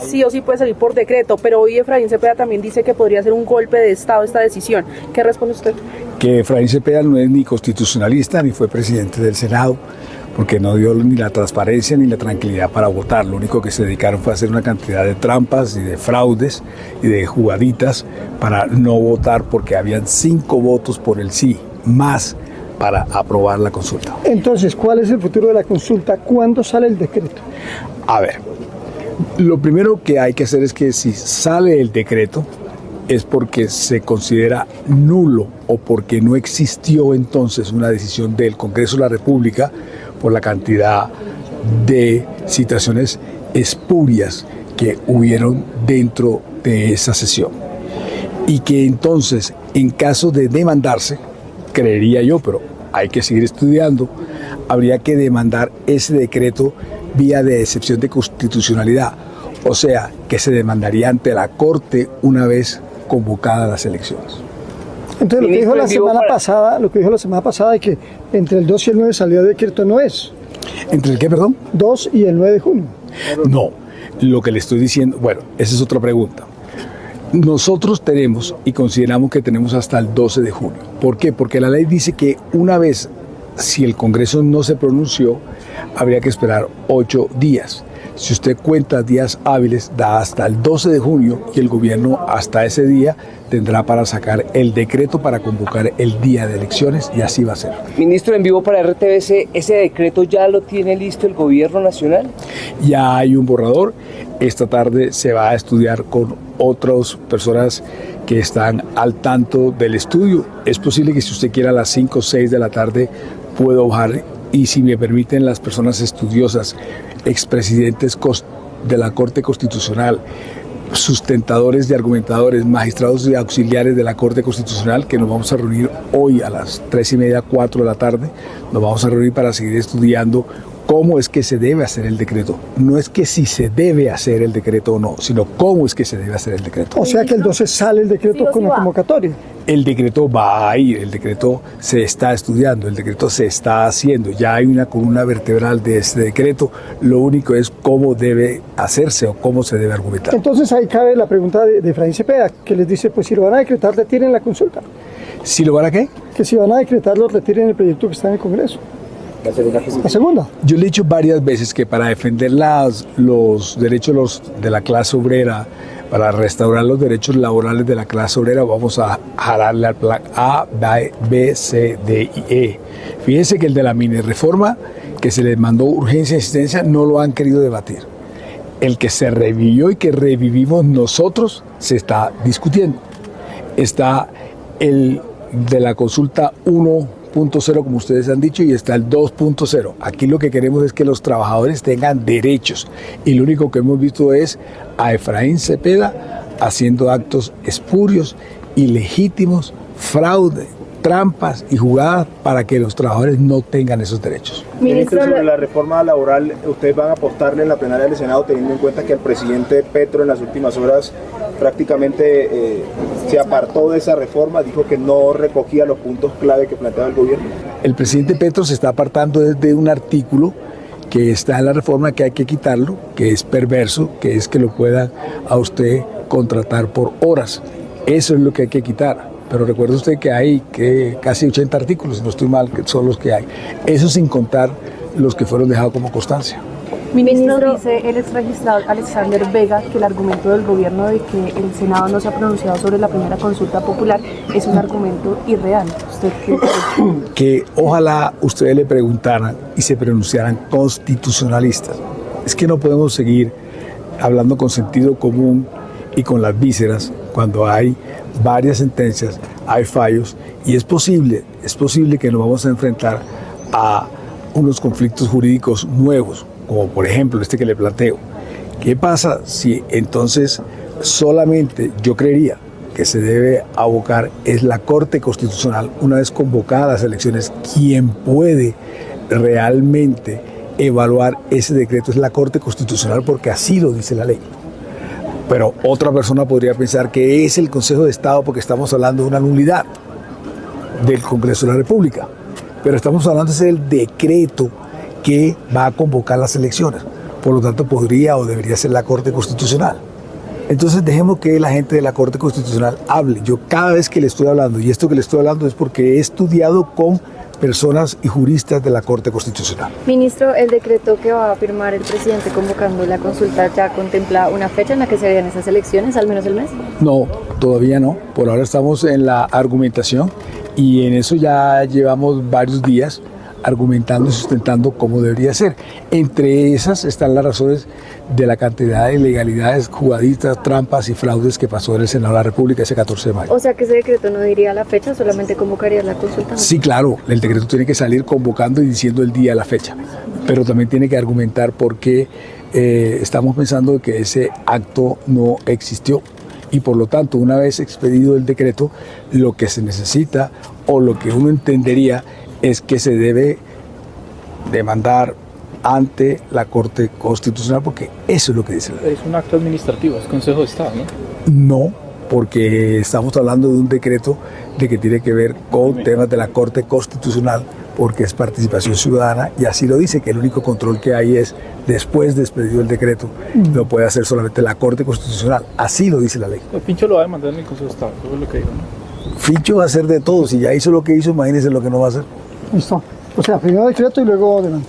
sí o sí puede salir por decreto, pero hoy Efraín Cepeda también dice que podría ser un golpe de Estado esta decisión. ¿Qué responde usted? Que Efraín Cepeda no es ni constitucionalista ni fue presidente del Senado, porque no dio ni la transparencia ni la tranquilidad para votar. Lo único que se dedicaron fue a hacer una cantidad de trampas y de fraudes y de jugaditas para no votar, porque habían 5 votos por el sí, más para aprobar la consulta. Entonces, ¿cuál es el futuro de la consulta? ¿Cuándo sale el decreto? A ver, lo primero que hay que hacer es que si sale el decreto es porque se considera nulo o porque no existió entonces una decisión del Congreso de la República por la cantidad de situaciones espurias que hubieron dentro de esa sesión. Y que entonces, en caso de demandarse, creería yo, pero hay que seguir estudiando, habría que demandar ese decreto vía de excepción de constitucionalidad, o sea, que se demandaría ante la Corte una vez convocadas las elecciones. Entonces, lo que dijo la semana pasada, de que entre el 2 y el 9 salió decreto, no es. ¿Entre el qué, perdón? 2 y el 9 de junio. No, lo que le estoy diciendo, bueno, esa es otra pregunta. Nosotros tenemos y consideramos que tenemos hasta el 12 de junio. ¿Por qué? Porque la ley dice que una vez, si el Congreso no se pronunció, habría que esperar 8 días. Si usted cuenta días hábiles, da hasta el 12 de junio y el gobierno hasta ese día tendrá para sacar el decreto para convocar el día de elecciones, y así va a ser. Ministro, en vivo para RTBC, ¿ese decreto ya lo tiene listo el gobierno nacional? Ya hay un borrador. Esta tarde se va a estudiar con otras personas que están al tanto del estudio. Es posible que si usted quiera a las 5 o 6 de la tarde puedo bajar, y si me permiten las personas estudiosas, expresidentes de la Corte Constitucional, sustentadores y argumentadores, magistrados y auxiliares de la Corte Constitucional, que nos vamos a reunir hoy a las 3:30, 4 de la tarde, nos vamos a reunir para seguir estudiando cómo es que se debe hacer el decreto. No es que si se debe hacer el decreto o no, sino cómo es que se debe hacer el decreto. O sea que el 12 sale el decreto con la convocatoria. El decreto va a ir, el decreto se está estudiando, el decreto se está haciendo, ya hay una columna vertebral de este decreto, lo único es cómo debe hacerse o cómo se debe argumentar. Entonces ahí cabe la pregunta de Efraín Cepeda, que les dice, pues si lo van a decretar, retiren la consulta. ¿Si lo van a qué? Que si van a decretarlo, retiren el proyecto que está en el Congreso. La segunda. Yo le he dicho varias veces que para defender los derechos de la clase obrera, para restaurar los derechos laborales de la clase obrera, vamos a jalarle al plan A, B, C, D y E. Fíjense que el de la mini reforma, que se les mandó urgencia y asistencia, no lo han querido debatir. El que se revivió y que revivimos nosotros se está discutiendo. Está el de la consulta 1.0, como ustedes han dicho, y está el 2.0. Aquí lo que queremos es que los trabajadores tengan derechos, y lo único que hemos visto es a Efraín Cepeda haciendo actos espurios, ilegítimos, fraude, trampas y jugadas para que los trabajadores no tengan esos derechos. Ministro, sobre la reforma laboral, ¿ustedes van a apostarle en la plenaria del Senado, teniendo en cuenta que el presidente Petro en las últimas horas prácticamente se apartó de esa reforma, dijo que no recogía los puntos clave que planteaba el gobierno? El presidente Petro se está apartando desde un artículo que está en la reforma, que hay que quitarlo, que es perverso, que es que lo puedan a usted contratar por horas. Eso es lo que hay que quitar. Pero recuerde usted que hay casi 80 artículos, si no estoy mal, que son los que hay. Eso sin contar los que fueron dejados como constancia. Ministro, dice el exregistrado Alexander Vega que el argumento del gobierno de que el Senado no se ha pronunciado sobre la primera consulta popular es un argumento irreal. ¿Usted qué cree? Que ojalá ustedes le preguntaran y se pronunciaran constitucionalistas. Es que no podemos seguir hablando con sentido común y con las vísceras cuando hay varias sentencias, hay fallos, y es posible que nos vamos a enfrentar a unos conflictos jurídicos nuevos, como por ejemplo este que le planteo. ¿Qué pasa si entonces solamente yo creería que se debe abocar es la Corte Constitucional, una vez convocadas las elecciones, quien puede realmente evaluar ese decreto es la Corte Constitucional, porque así lo dice la ley? Pero otra persona podría pensar que es el Consejo de Estado, porque estamos hablando de una nulidad del Congreso de la República. Pero estamos hablando del decreto que va a convocar las elecciones. por lo tanto podría o debería ser la Corte Constitucional. Entonces dejemos que la gente de la Corte Constitucional hable. Yo cada vez que le estoy hablando, y esto que le estoy hablando es porque he estudiado con personas y juristas de la Corte Constitucional. Ministro, ¿el decreto que va a firmar el presidente convocando la consulta ya contempla una fecha en la que se harían esas elecciones, al menos el mes? No, todavía no. Por ahora estamos en la argumentación y en eso ya llevamos varios días argumentando y sustentando cómo debería ser. Entre esas están las razones de la cantidad de ilegalidades, jugadistas, trampas y fraudes que pasó en el Senado de la República ese 14 de mayo. O sea que ese decreto no diría la fecha, solamente convocaría la consulta. Sí, claro, el decreto tiene que salir convocando y diciendo el día, la fecha, pero también tiene que argumentar por qué estamos pensando que ese acto no existió. Y por lo tanto, una vez expedido el decreto, lo que se necesita o lo que uno entendería es que se debe demandar ante la Corte Constitucional, porque eso es lo que dice la ley. Es un acto administrativo, es Consejo de Estado, ¿no? No, porque estamos hablando de un decreto de que tiene que ver con temas de la Corte Constitucional, porque es participación ciudadana, y así lo dice, que el único control que hay es después de expedido el decreto, lo puede hacer solamente la Corte Constitucional, así lo dice la ley. Pincho lo va a demandar en el Consejo de Estado, eso es lo que digo, ¿no? Ficho va a hacer de todo, si ya hizo lo que hizo, imagínense lo que no va a hacer. Listo. O sea, primero decreto y luego demanda.